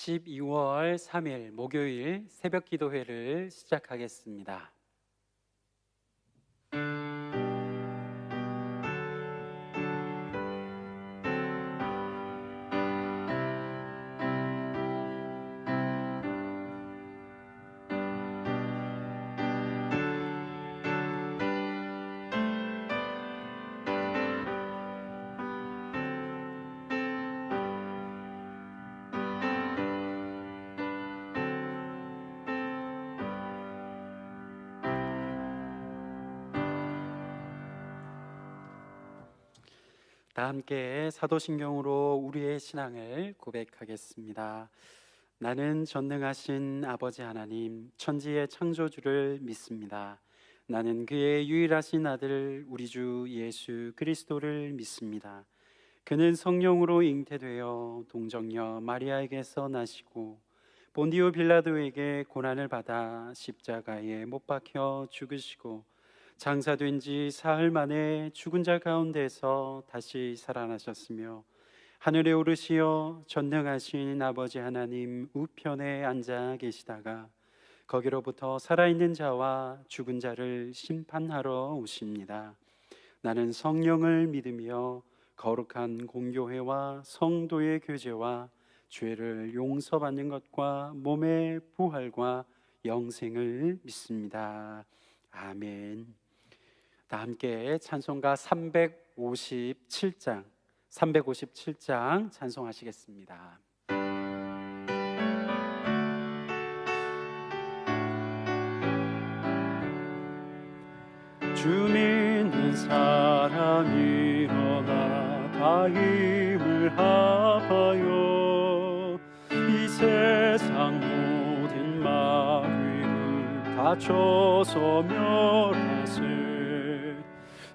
12월 3일 목요일 새벽 기도회를 시작하겠습니다. 다 함께 사도신경으로 우리의 신앙을 고백하겠습니다. 나는 전능하신 아버지 하나님, 천지의 창조주를 믿습니다. 나는 그의 유일하신 아들 우리 주 예수 그리스도를 믿습니다. 그는 성령으로 잉태되어 동정녀 마리아에게서 나시고 본디오 빌라도에게 고난을 받아 십자가에 못 박혀 죽으시고 장사된 지 사흘 만에 죽은 자 가운데서 다시 살아나셨으며 하늘에 오르시어 전능하신 아버지 하나님 우편에 앉아 계시다가 거기로부터 살아있는 자와 죽은 자를 심판하러 오십니다. 나는 성령을 믿으며 거룩한 공교회와 성도의 교제와 죄를 용서받는 것과 몸의 부활과 영생을 믿습니다. 아멘. 다 함께 찬송가 357장 찬송하시겠습니다. 주 믿는 사람 일어나 다 힘을 합하여 이 세상 모든 마귀를 다쳐서 멸하세.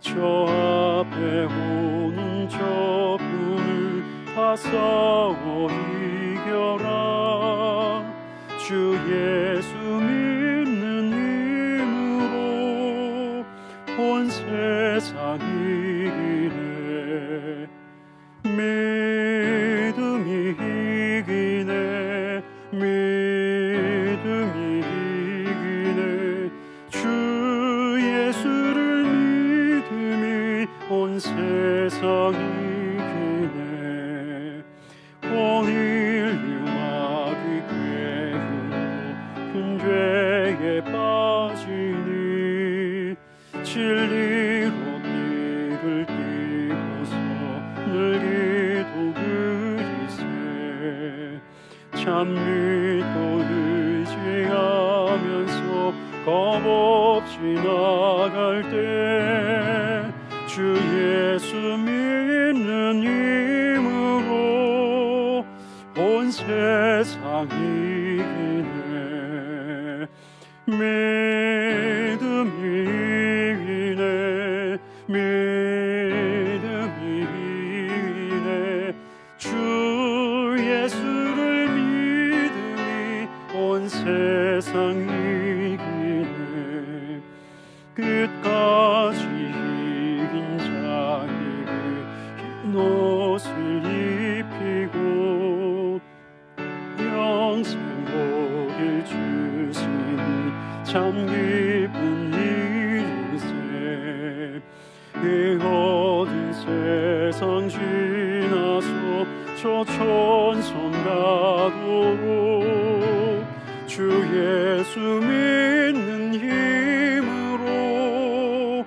저 앞에 오는 적군을 다 싸워 이겨라. 주 예수 믿는 힘으로 온 세상 이기네. 믿음이 이기네. 믿음이 이기네. 주 예수를 온 세상 이기네. 온 인류 마귀 괴로 큰 죄에 빠지니 진리로 띠를 띠고서 늘 기도 그리세. 참 믿고 의지하면서 겁없이 나갈 때 주 예수 믿는 힘으로 온 세상 이기네. 믿음이 이기네. 믿음이 이기네. 주 예수를 믿음이 온 세상 이기네. 끝까지 옷을 입히고 영생 복을 주시니 참 기쁜 일이세. 이 어두운 세상 지나서 저 천성 가도록 주 예수 믿는 힘으로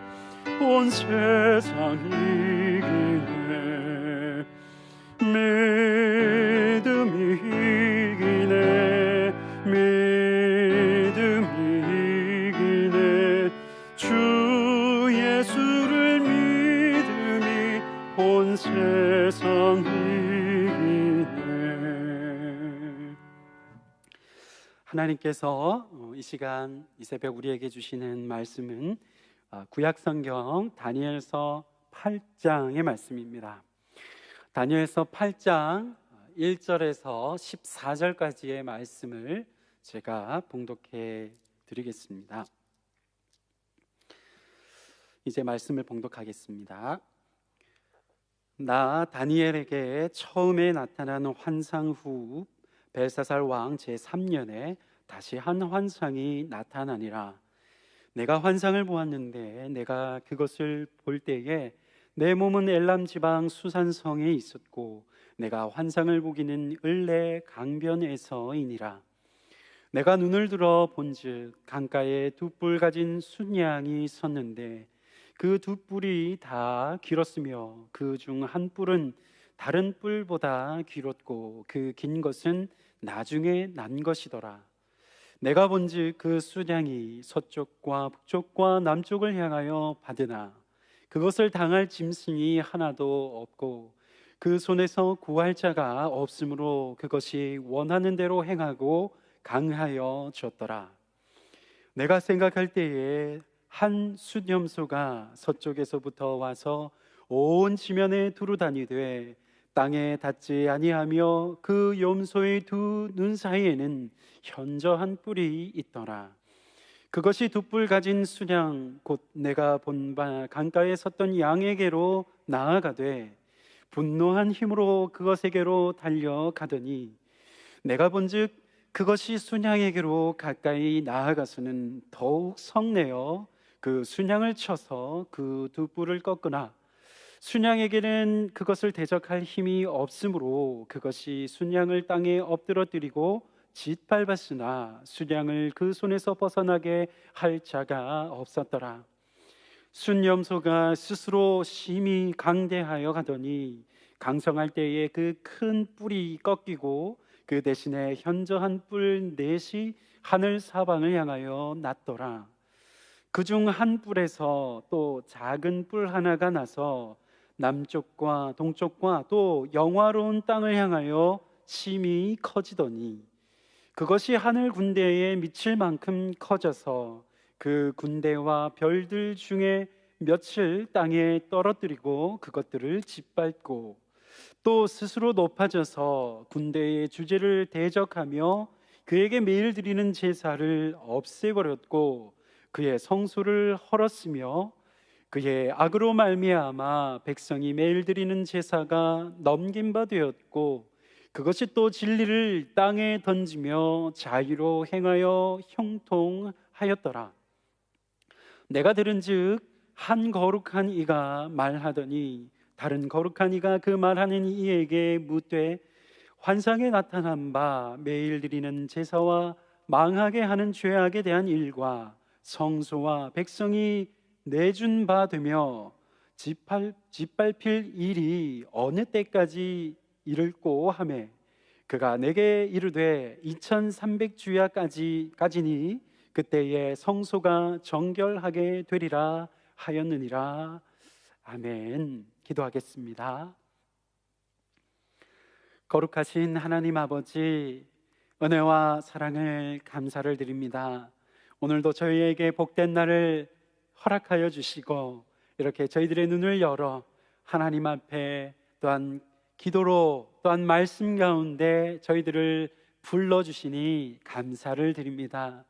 온 세상 이기네. 믿음이 이기네. 믿음이 이기네. 주 예수를 믿음이 온 세상 이기네. 하나님께서 이 시간 이 새벽 우리에게 주시는 말씀은 구약성경 다니엘서 8장의 말씀입니다. 다니엘서 8장 1절에서 14절까지의 말씀을 제가 봉독해 드리겠습니다. 이제 말씀을 봉독하겠습니다. 나 다니엘에게 처음에 나타난 환상 후 벨사살 왕 제3년에 다시 한 환상이 나타나니라. 내가 환상을 보았는데 내가 그것을 볼 때에 내 몸은 엘람 지방 수산성에 있었고 내가 환상을 보기는 을레 강변에서이니라. 내가 눈을 들어 본즉 강가에 두 뿔 가진 순양이 섰는데 그 두 뿔이 다 길었으며 그 중 한 뿔은 다른 뿔보다 길었고 그 긴 것은 나중에 난 것이더라. 내가 본즉 그 순양이 서쪽과 북쪽과 남쪽을 향하여 받으나 그것을 당할 짐승이 하나도 없고 그 손에서 구할 자가 없으므로 그것이 원하는 대로 행하고 강하여 졌더라. 내가 생각할 때에 한 숫염소가 서쪽에서부터 와서 온 지면에 두루 다니되 땅에 닿지 아니하며 그 염소의 두 눈 사이에는 현저한 뿔이 있더라. 그것이 두 뿔 가진 순양 곧 내가 본 바 강가에 섰던 양에게로 나아가되 분노한 힘으로 그것에게로 달려가더니 내가 본즉 그것이 순양에게로 가까이 나아가서는 더욱 성내어 그 순양을 쳐서 그 두 뿔을 꺾으나 순양에게는 그것을 대적할 힘이 없으므로 그것이 순양을 땅에 엎드러뜨리고 짓밟았으나 순양을 그 손에서 벗어나게 할 자가 없었더라. 순염소가 스스로 심히 강대하여 가더니 강성할 때에 그 큰 뿔이 꺾이고 그 대신에 현저한 뿔 넷이 하늘 사방을 향하여 났더라. 그중 한 뿔에서 또 작은 뿔 하나가 나서 남쪽과 동쪽과 또 영화로운 땅을 향하여 심히 커지더니 그것이 하늘 군대에 미칠 만큼 커져서 그 군대와 별들 중에 며칠 땅에 떨어뜨리고 그것들을 짓밟고 또 스스로 높아져서 군대의 주제를 대적하며 그에게 매일 드리는 제사를 없애버렸고 그의 성소를 헐었으며 그의 악으로 말미암아 백성이 매일 드리는 제사가 넘긴 바 되었고 그것이 또 진리를 땅에 던지며 자유로 행하여 형통하였더라. 내가 들은즉 한 거룩한 이가 말하더니 다른 거룩한 이가 그 말하는 이에게 묻되 환상에 나타난 바 매일 드리는 제사와 망하게 하는 죄악에 대한 일과 성소와 백성이 내준 바 되며 짓밟힐 일이 어느 때까지 이를꼬 하매 그가 내게 이르되 2300주야까지니 그때에 성소가 정결하게 되리라 하였느니라. 아멘. 기도하겠습니다. 거룩하신 하나님 아버지, 은혜와 사랑을 감사를 드립니다. 오늘도 저희에게 복된 날을 허락하여 주시고 이렇게 저희들의 눈을 열어 하나님 앞에 또한 기도로 또한 말씀 가운데 저희들을 불러주시니 감사를 드립니다.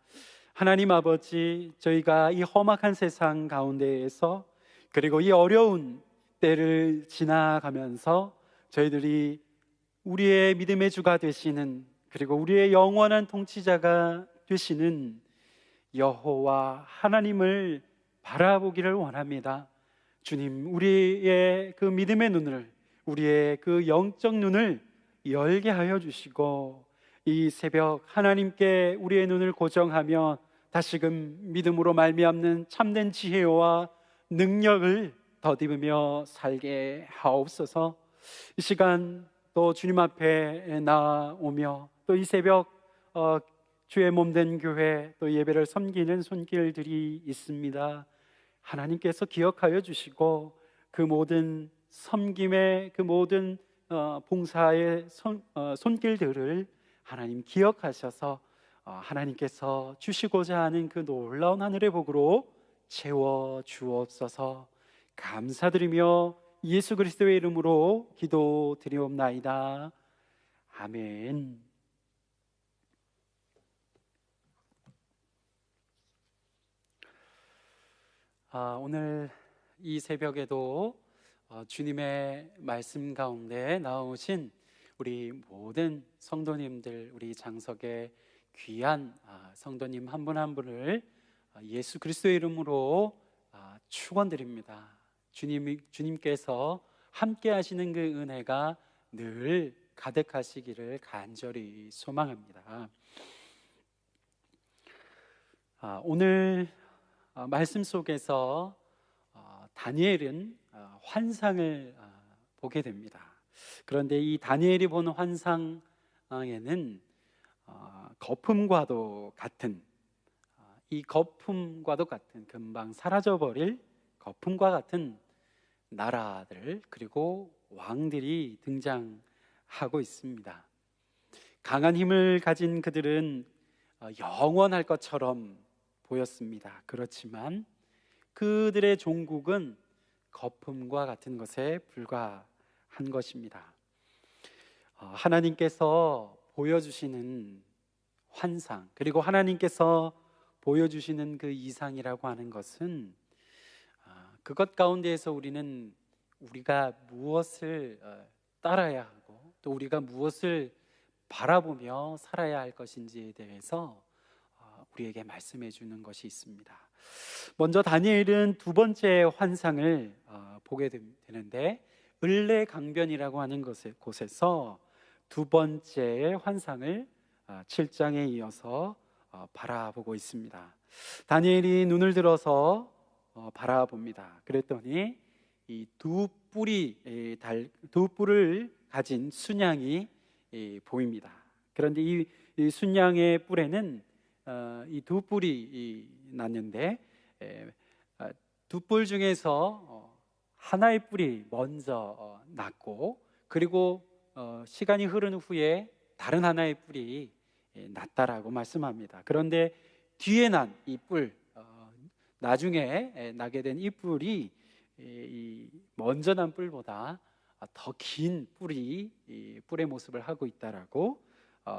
하나님 아버지, 저희가 이 험악한 세상 가운데에서 그리고 이 어려운 때를 지나가면서 저희들이 우리의 믿음의 주가 되시는 그리고 우리의 영원한 통치자가 되시는 여호와 하나님을 바라보기를 원합니다. 주님, 우리의 그 믿음의 눈을, 우리의 그 영적 눈을 열게 하여 주시고 이 새벽 하나님께 우리의 눈을 고정하며 다시금 믿음으로 말미암는 참된 지혜와 능력을 덧입으며 살게 하옵소서. 이 시간 또 주님 앞에 나오며 또 이 새벽 주의 몸된 교회 또 예배를 섬기는 손길들이 있습니다. 하나님께서 기억하여 주시고 그 모든 섬김의 그 모든 봉사의 손길들을 하나님 기억하셔서 하나님께서 주시고자 하는 그 놀라운 하늘의 복으로 채워 주옵소서. 감사드리며 예수 그리스도의 이름으로 기도드리옵나이다. 아멘. 오늘 이 새벽에도 주님의 말씀 가운데 나오신 우리 모든 성도님들, 우리 장석의 귀한 성도님 한 분 한 분을 예수 그리스도의 이름으로 축원드립니다. 주님께서 함께 하시는 그 은혜가 늘 가득하시기를 간절히 소망합니다. 오늘 말씀 속에서 다니엘은 환상을 보게 됩니다. 그런데 이 다니엘이 본 환상에는 거품과도 같은 금방 사라져버릴 거품과 같은 나라들 그리고 왕들이 등장하고 있습니다. 강한 힘을 가진 그들은 영원할 것처럼 보였습니다. 그렇지만 그들의 종국은 거품과 같은 것에 불과한 것입니다. 하나님께서 보여주시는 환상 그리고 하나님께서 보여주시는 그 이상이라고 하는 것은 그것 가운데에서 우리가 무엇을 따라야 하고 또 우리가 무엇을 바라보며 살아야 할 것인지에 대해서 우리에게 말씀해 주는 것이 있습니다. 먼저 다니엘은 두 번째 환상을 보게 되는데 을레강변이라고 하는 곳에서 두 번째 환상을 7장에 이어서 바라보고 있습니다. 다니엘이 눈을 들어서 바라봅니다. 그랬더니 이 두 뿔을 가진 순양이 보입니다. 그런데 이 순양의 뿔에는 이 두 뿔이 났는데 두 뿔 중에서 하나의 뿔이 먼저 났고 그리고 시간이 흐른 후에 다른 하나의 뿔이 났다라고 말씀합니다. 그런데 뒤에 난 이 뿔, 나중에 나게 된 이 뿔이 이 먼저 난 뿔보다 더 긴 뿔이 뿔의 모습을 하고 있다라고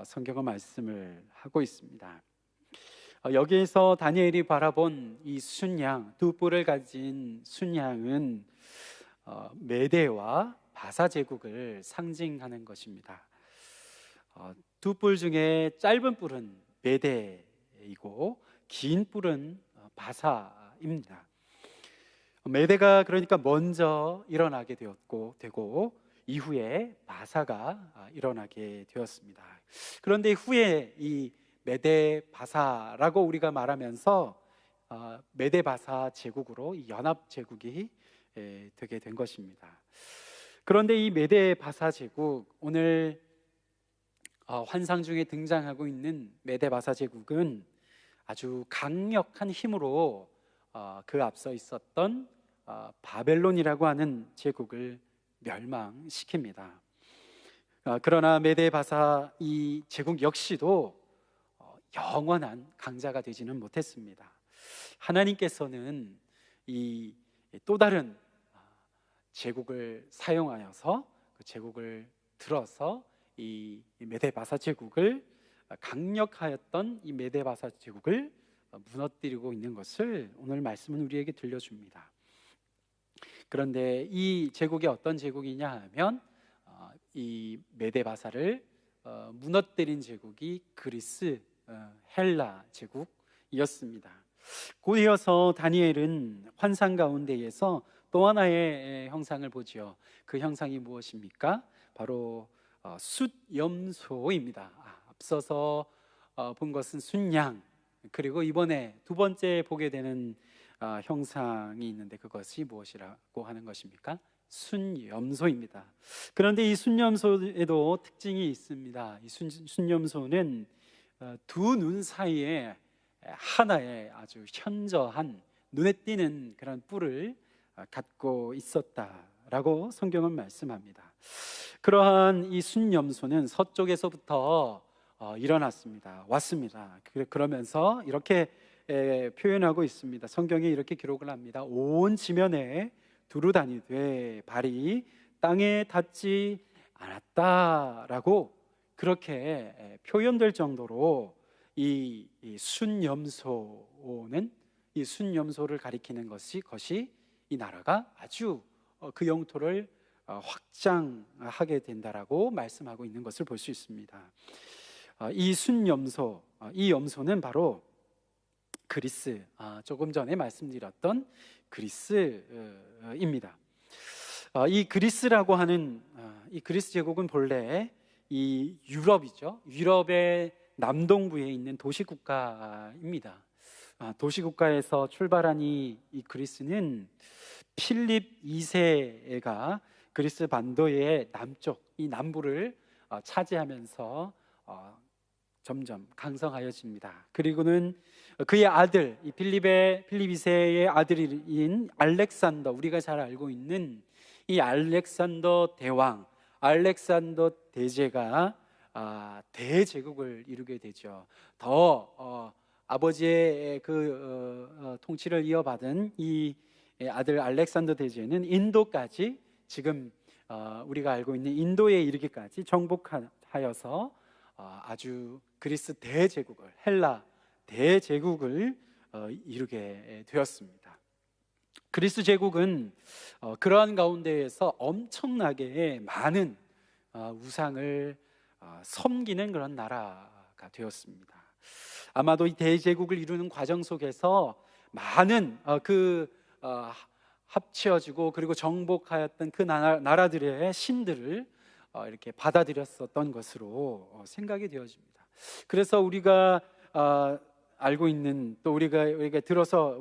성경은 말씀을 하고 있습니다. 여기에서 다니엘이 바라본 이 순양, 두 뿔을 가진 순양은 메대와 바사 제국을 상징하는 것입니다. 두 뿔 중에 짧은 뿔은 메대이고 긴 뿔은 바사입니다. 메대가 그러니까 먼저 일어나게 되고 이후에 바사가 일어나게 되었습니다. 그런데 후에 이 메대 바사라고 우리가 말하면서 메대 바사 제국으로 이 연합 제국이 되게 된 것입니다. 그런데 이 메대 바사 제국, 오늘 환상 중에 등장하고 있는 메대 바사 제국은 아주 강력한 힘으로 그 앞서 있었던 바벨론이라고 하는 제국을 멸망시킵니다. 그러나 메대 바사 이 제국 역시도 영원한 강자가 되지는 못했습니다. 하나님께서는 이 또 다른 제국을 사용하여서 그 제국을 들어서 이 메데바사 제국을 강력하였던 이 메데바사 제국을 무너뜨리고 있는 것을 오늘 말씀은 우리에게 들려줍니다. 그런데 이 제국이 어떤 제국이냐 하면 이 메데바사를 무너뜨린 제국이 그리스 헬라 제국이었습니다. 곧 이어서 다니엘은 환상 가운데에서 또 하나의 형상을 보지요. 그 형상이 무엇입니까? 바로 숫염소입니다. 앞서서 본 것은 순양, 그리고 이번에 두 번째 보게 되는 형상이 있는데 그것이 무엇이라고 하는 것입니까? 순염소입니다. 그런데 이 순염소에도 특징이 있습니다. 이 순염소는 두 눈 사이에 하나의 아주 현저한 눈에 띄는 그런 뿔을 갖고 있었다라고 성경은 말씀합니다. 그러한 이 순염소는 서쪽에서부터 왔습니다. 그러면서 이렇게 표현하고 있습니다. 성경에 이렇게 기록을 합니다. 온 지면에 두루 다니되 발이 땅에 닿지 않았다라고 그렇게 표현될 정도로 이 순염소는 이 순염소를 가리키는 것이 이 나라가 아주 그 영토를 확장하게 된다라고 말씀하고 있는 것을 볼 수 있습니다. 이 순염소, 이 염소는 바로 그리스, 조금 전에 말씀드렸던 그리스입니다. 이 그리스라고 하는 이 그리스 제국은 본래 이 유럽이죠. 유럽의 남동부에 있는 도시국가입니다. 도시국가에서 출발한 이 그리스는 필립 2세가 그리스 반도의 남쪽, 이 남부를 차지하면서 점점 강성하여집니다. 그리고는 그의 아들, 이 필립 2세의 아들인 알렉산더, 우리가 잘 알고 있는 이 알렉산더 대왕, 알렉산더 대제가 대제국을 이루게 되죠. 더 아버지의 그 통치를 이어받은 이 아들 알렉산더 대제는 인도까지, 지금 우리가 알고 있는 인도에 이르기까지 정복하여서 아주 그리스 대제국을, 헬라 대제국을 이루게 되었습니다. 그리스 제국은 그러한 가운데에서 엄청나게 많은 우상을 섬기는 그런 나라가 되었습니다. 아마도 이 대제국을 이루는 과정 속에서 많은 합치어지고 그리고 정복하였던 그 나라들의 신들을 이렇게 받아들였었던 것으로 생각이 되어집니다. 그래서 우리가 알고 있는, 또 우리가 들어서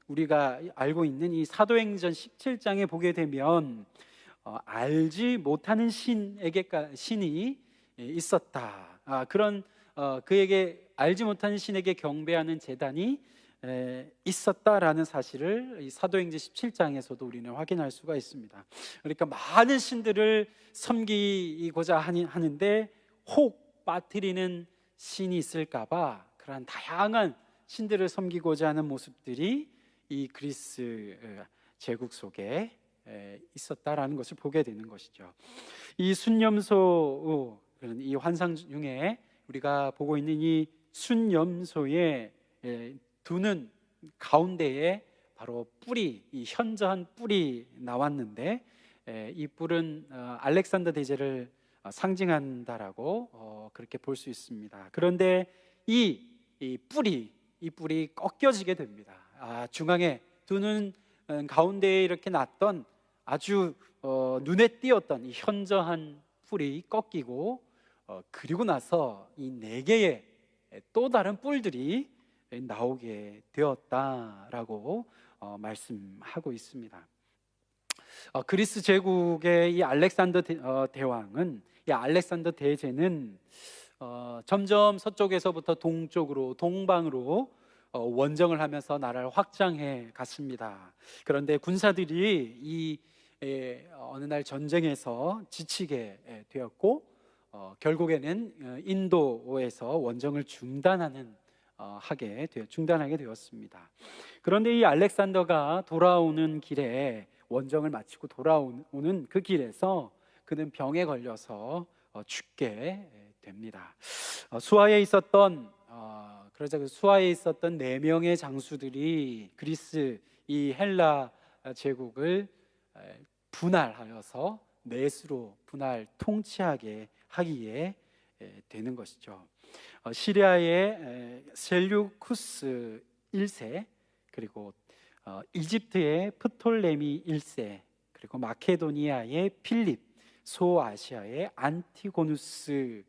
우리가 알고 있는 이 사도행전 17장에 보게 되면 알지 못하는 신이 있었다. 그런 그에게 알지 못하는 신에게 경배하는 제단이 있었다라는 사실을 이 사도행전 17장에서도 우리는 확인할 수가 있습니다. 그러니까 많은 신들을 섬기고자 하는데 혹 빠뜨리는 신이 있을까봐 그러한 다양한 신들을 섬기고자 하는 모습들이 이 그리스 제국 속에 있었다라는 것을 보게 되는 것이죠. 이 순염소, 이 환상 중에 우리가 보고 있는 이 순염소의 두 눈 가운데에 바로 뿔이, 이 현저한 뿔이 나왔는데, 이 뿔은 알렉산더 대제를 상징한다라고 그렇게 볼 수 있습니다. 그런데 이 뿔이 꺾여지게 됩니다. 중앙에 두 눈 가운데에 이렇게 났던 아주 눈에 띄었던 이 현저한 뿔이 꺾이고, 그리고 나서 이 네 개의 또 다른 뿔들이 나오게 되었다라고 말씀하고 있습니다. 그리스 제국의 이 알렉산더 대왕은, 이 알렉산더 대제는 점점 서쪽에서부터 동쪽으로, 동방으로 원정을 하면서 나라를 확장해 갔습니다. 그런데 군사들이 이 어느 날 전쟁에서 지치게 되었고, 결국에는 인도에서 원정을 중단하게 되었습니다. 그런데 이 알렉산더가 돌아오는 길에, 원정을 마치고 돌아오는 그 길에서 그는 병에 걸려서 죽게 됩니다. 그러자 그 수하에 있었던 4명의 장수들이 그리스, 이 헬라 제국을 분할하여서 넷으로 통치하게 하기에 되는 것이죠. 시리아의 셀류쿠스 1세, 그리고 이집트의 프톨레미 1세, 그리고 마케도니아의 필립, 소아시아의 안티고누스,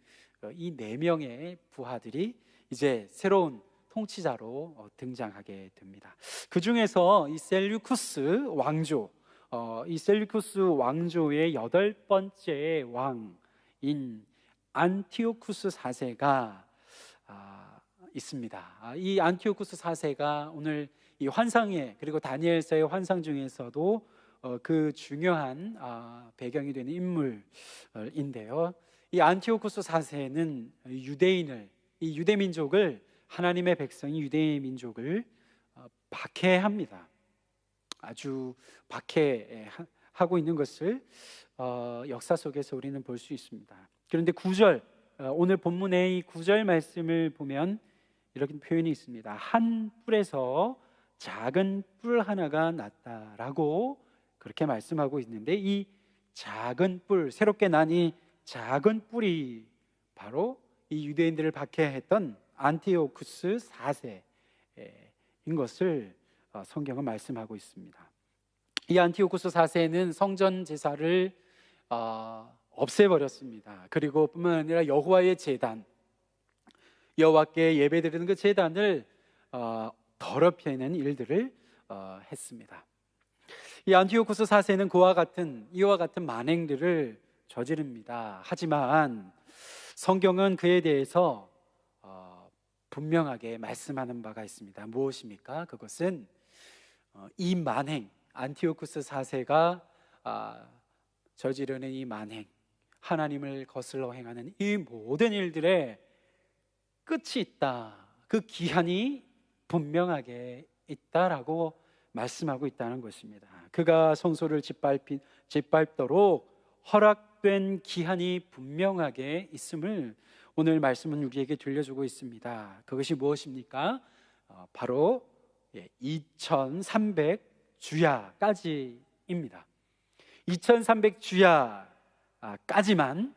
이 4명의 부하들이 이제 새로운 통치자로 등장하게 됩니다. 그 중에서 이 셀류쿠스 왕조의 8번째 왕인 안티오쿠스 4세가 있습니다. 이 안티오쿠스 4세가 오늘 이 환상에, 그리고 다니엘서의 환상 중에서도 그 중요한 배경이 되는 인물인데요. 이 안티오쿠스 4세는 이 유대 민족을, 하나님의 백성이 유대 민족을 박해합니다. 아주 박해하고 있는 것을 역사 속에서 우리는 볼 수 있습니다. 그런데 오늘 본문의 이 9절 말씀을 보면 이렇게 표현이 있습니다. 한 뿔에서 작은 뿔 하나가 났다라고 그렇게 말씀하고 있는데, 이 작은 뿔, 새롭게 난 이 작은 뿔이 바로 이 유대인들을 박해했던 안티오쿠스 4세인 것을 성경은 말씀하고 있습니다. 이 안티오쿠스 4세는 성전 제사를 없애버렸습니다. 그리고 뿐만 아니라 여호와의 제단, 여호와께 예배드리는 그 제단을 더럽히는 일들을 했습니다. 이 안티오쿠스 4세는 이와 같은 만행들을 저지릅니다. 하지만 성경은 그에 대해서 분명하게 말씀하는 바가 있습니다. 무엇입니까? 그것은 이 만행, 안티오쿠스 4세가 저지르는 이 만행, 하나님을 거슬러 행하는 이 모든 일들의 끝이 있다, 그 기한이 분명하게 있다라고 말씀하고 있다는 것입니다. 그가 성소를 짓밟도록 허락된 기한이 분명하게 있음을 오늘 말씀은 우리에게 들려주고 있습니다. 그것이 무엇입니까? 바로 2300주야까지입니다. 2300주야까지만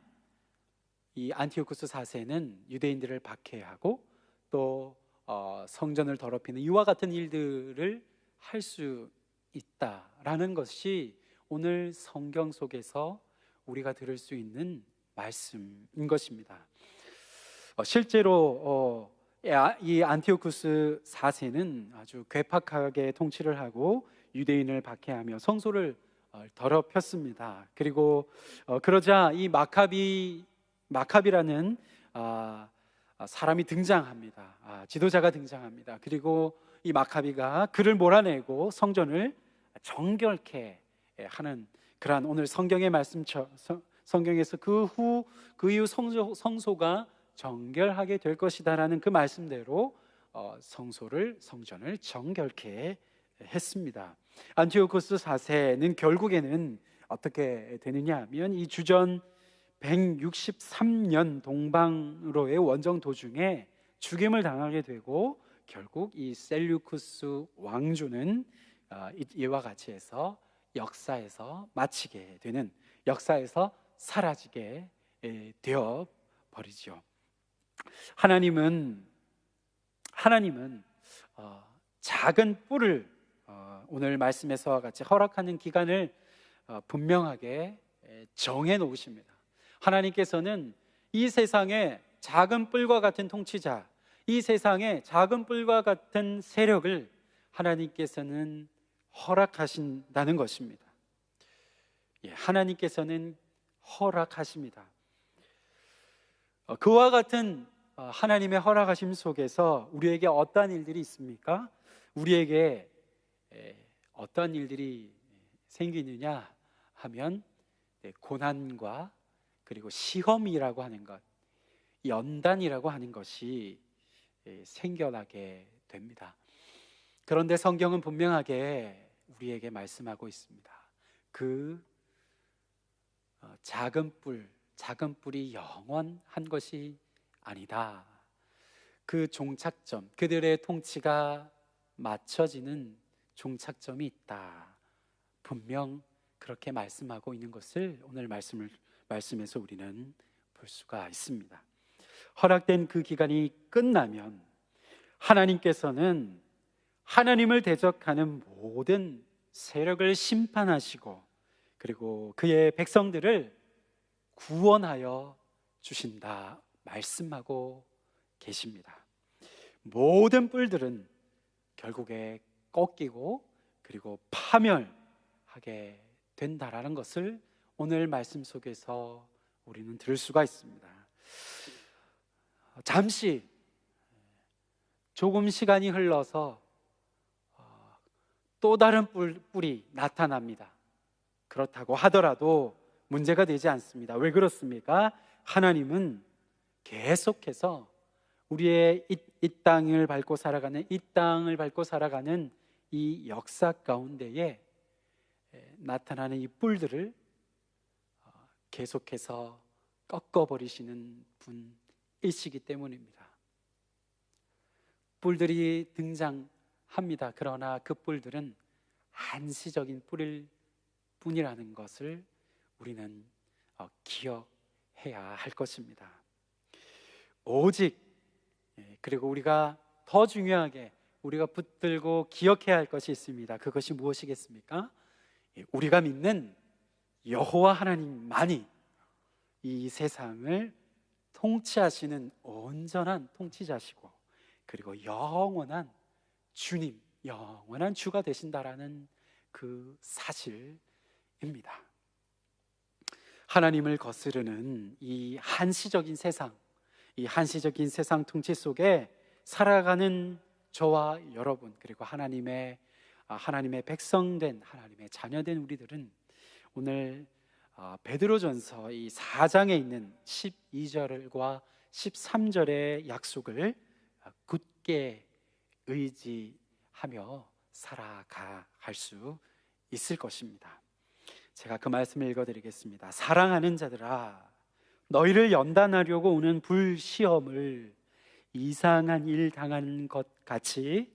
이 안티오쿠스 4세는 유대인들을 박해하고 또 성전을 더럽히는 이와 같은 일들을 할 수 있다라는 것이 오늘 성경 속에서 우리가 들을 수 있는 말씀인 것입니다. 실제로 이 안티오쿠스 4세는 아주 괴팍하게 통치를 하고 유대인을 박해하며 성소를 더럽혔습니다. 그리고 그러자 이 마카비라는 사람이 등장합니다. 지도자가 등장합니다. 그리고 이 마카비가 그를 몰아내고 성전을 정결케 하는 그러한 오늘 성경의 성경에서 그 이후 성소가 정결하게 될 것이다라는 그 말씀대로 성전을 정결케 했습니다. 안티오쿠스 4세는 결국에는 어떻게 되느냐 하면 이 주전 163년 동방으로의 원정 도중에 죽임을 당하게 되고 결국 이 셀류쿠스 왕조는 이와 같이 해서 역사에서 마치게 되는, 역사에서 사라지게 되어 버리죠. 하나님은 작은 뿔을 오늘 말씀에서와 같이 허락하는 기간을 분명하게 정해 놓으십니다. 하나님께서는 이 세상에 작은 뿔과 같은 통치자, 이 세상에 작은 뿔과 같은 세력을 하나님께서는 허락하신다는 것입니다. 하나님께서는 허락하십니다. 그와 같은 하나님의 허락하심 속에서 우리에게 어떠한 일들이 있습니까? 우리에게 어떠한 일들이 생기느냐 하면 고난과 그리고 시험이라고 하는 것, 연단이라고 하는 것이 생겨나게 됩니다. 그런데 성경은 분명하게 우리에게 말씀하고 있습니다. 그 작은 뿔이 영원한 것이 아니다. 그 종착점, 그들의 통치가 맞춰지는 종착점이 있다. 분명 그렇게 말씀하고 있는 것을 오늘 말씀에서 우리는 볼 수가 있습니다. 허락된 그 기간이 끝나면 하나님께서는 하나님을 대적하는 모든 세력을 심판하시고 그리고 그의 백성들을 구원하여 주신다 말씀하고 계십니다. 모든 뿔들은 결국에 꺾이고 그리고 파멸하게 된다라는 것을 오늘 말씀 속에서 우리는 들을 수가 있습니다. 잠시 조금 시간이 흘러서 또 다른 뿔이 나타납니다. 그렇다고 하더라도 문제가 되지 않습니다. 왜 그렇습니까? 하나님은 계속해서 우리의 이 땅을 밟고 살아가는 이 역사 가운데에 나타나는 이 뿔들을 계속해서 꺾어버리시는 분이시기 때문입니다. 뿔들이 등장합니다. 그러나 그 뿔들은 한시적인 뿔일 뿐이라는 것을 우리는 기억해야 할 것입니다. 오직 그리고 우리가 더 중요하게 우리가 붙들고 기억해야 할 것이 있습니다. 그것이 무엇이겠습니까? 우리가 믿는 여호와 하나님만이 이 세상을 통치하시는 온전한 통치자시고, 그리고 영원한 주님, 영원한 주가 되신다라는 그 사실입니다. 하나님을 거스르는 이 한시적인 세상 통치 속에 살아가는 저와 여러분, 그리고 하나님의 백성된, 하나님의 자녀된 우리들은 오늘 베드로전서 이 4장에 있는 12절과 13절의 약속을 굳게 의지하며 살아갈 수 있을 것입니다. 제가 그 말씀을 읽어드리겠습니다. 사랑하는 자들아, 너희를 연단하려고 오는 불시험을 이상한 일 당하는 것 같이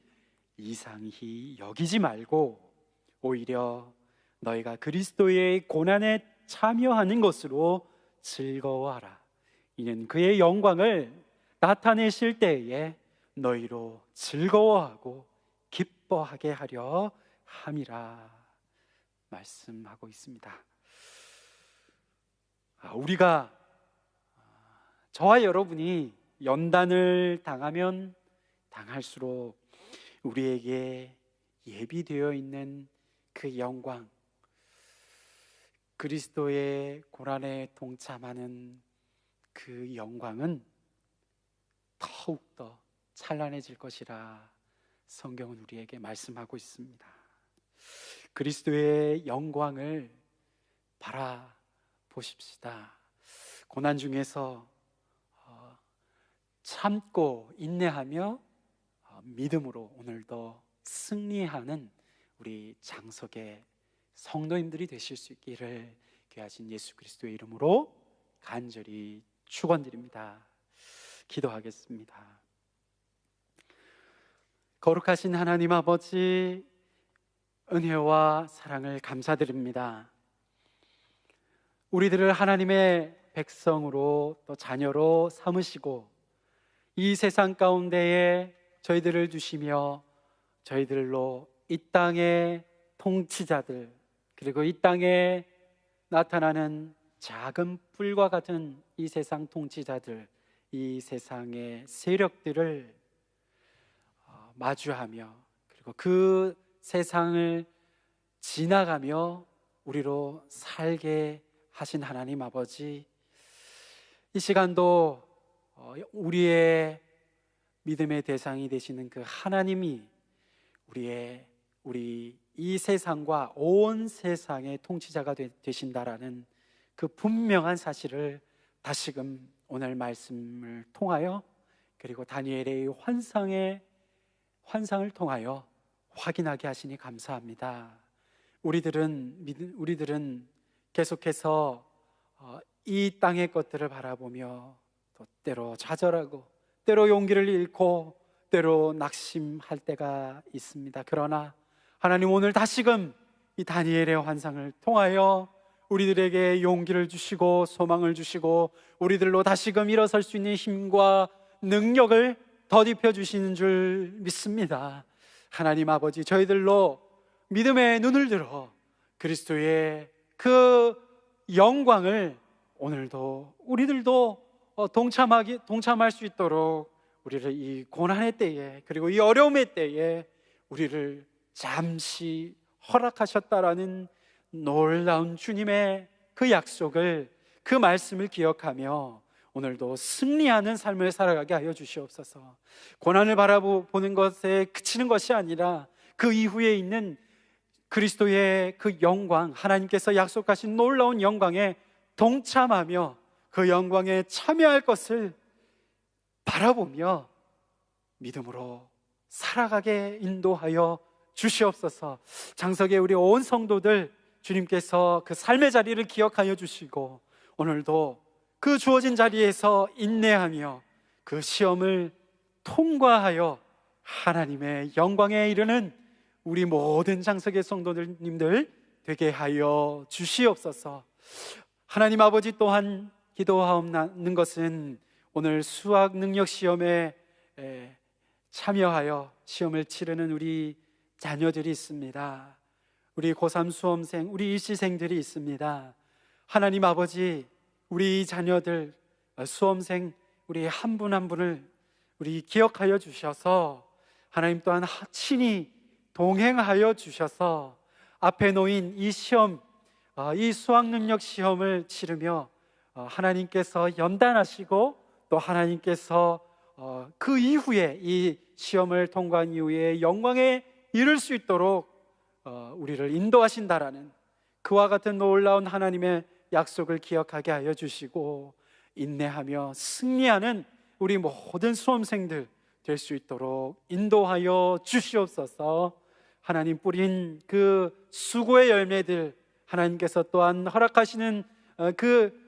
이상히 여기지 말고 오히려 너희가 그리스도의 고난에 참여하는 것으로 즐거워하라. 이는 그의 영광을 나타내실 때에 너희로 즐거워하고 기뻐하게 하려 함이라 말씀하고 있습니다. 우리가, 저와 여러분이 연단을 당하면 당할수록 우리에게 예비되어 있는 그 영광, 그리스도의 고난에 동참하는 그 영광은 더욱더 찬란해질 것이라 성경은 우리에게 말씀하고 있습니다. 그리스도의 영광을 바라보십시다. 고난 중에서 참고 인내하며 믿음으로 오늘도 승리하는 우리 장석의 성도님들이 되실 수 있기를 귀하신 예수 그리스도의 이름으로 간절히 축원드립니다. 기도하겠습니다. 거룩하신 하나님 아버지, 은혜와 사랑을 감사드립니다. 우리들을 하나님의 백성으로 또 자녀로 삼으시고 이 세상 가운데에 저희들을 두시며 저희들로 이 땅의 통치자들, 그리고 이 땅에 나타나는 작은 뿔과 같은 이 세상 통치자들, 이 세상의 세력들을 마주하며, 그리고 그 세상을 지나가며 우리로 살게 하신 하나님 아버지, 이 시간도 우리의 믿음의 대상이 되시는 그 하나님이 우리 이 세상과 온 세상의 통치자가 되신다라는 그 분명한 사실을 다시금 오늘 말씀을 통하여, 그리고 다니엘의 환상을 통하여 확인하게 하시니 감사합니다. 우리들은 계속해서 이 땅의 것들을 바라보며 또 때로 좌절하고 때로 용기를 잃고 때로 낙심할 때가 있습니다. 그러나 하나님, 오늘 다시금 이 다니엘의 환상을 통하여 우리들에게 용기를 주시고 소망을 주시고 우리들로 다시금 일어설 수 있는 힘과 능력을 덧입혀 주시는 줄 믿습니다. 하나님 아버지, 저희들로 믿음의 눈을 들어 그리스도의 그 영광을 오늘도 우리들도 동참할 수 있도록 우리를 이 고난의 때에, 그리고 이 어려움의 때에 우리를 잠시 허락하셨다라는 놀라운 주님의 그 약속을, 그 말씀을 기억하며 오늘도 승리하는 삶을 살아가게 하여 주시옵소서. 고난을 바라보는 것에 그치는 것이 아니라 그 이후에 있는 그리스도의 그 영광, 하나님께서 약속하신 놀라운 영광에 동참하며 그 영광에 참여할 것을 바라보며 믿음으로 살아가게 인도하여 주시옵소서. 장석의 우리 온 성도들, 주님께서 그 삶의 자리를 기억하여 주시고 오늘도 그 주어진 자리에서 인내하며 그 시험을 통과하여 하나님의 영광에 이르는 우리 모든 장석의 성도님들 되게 하여 주시옵소서. 하나님 아버지, 또한 기도하옵나는 것은 오늘 수학 능력 시험에 참여하여 시험을 치르는 우리 자녀들이 있습니다. 우리 고3 수험생, 우리 일시생들이 있습니다. 하나님 아버지, 우리 자녀들, 수험생, 우리 한 분 한 분을 우리 기억하여 주셔서 하나님 또한 친히 동행하여 주셔서 앞에 놓인 이 시험, 이 수학능력 시험을 치르며 하나님께서 연단하시고 또 하나님께서 그 이후에 이 시험을 통과한 이후에 영광에 이를 수 있도록 우리를 인도하신다라는 그와 같은 놀라운 하나님의 약속을 기억하게 하여 주시고 인내하며 승리하는 우리 모든 수험생들 될 수 있도록 인도하여 주시옵소서. 하나님 뿌린 그 수고의 열매들 하나님께서 또한 허락하시는 그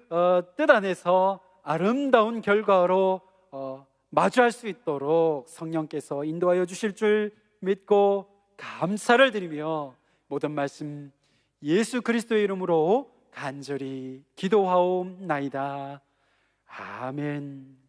뜻 안에서 아름다운 결과로 마주할 수 있도록 성령께서 인도하여 주실 줄 믿고 감사를 드리며 모든 말씀 예수 그리스도의 이름으로 간절히 기도하옵나이다. 아멘.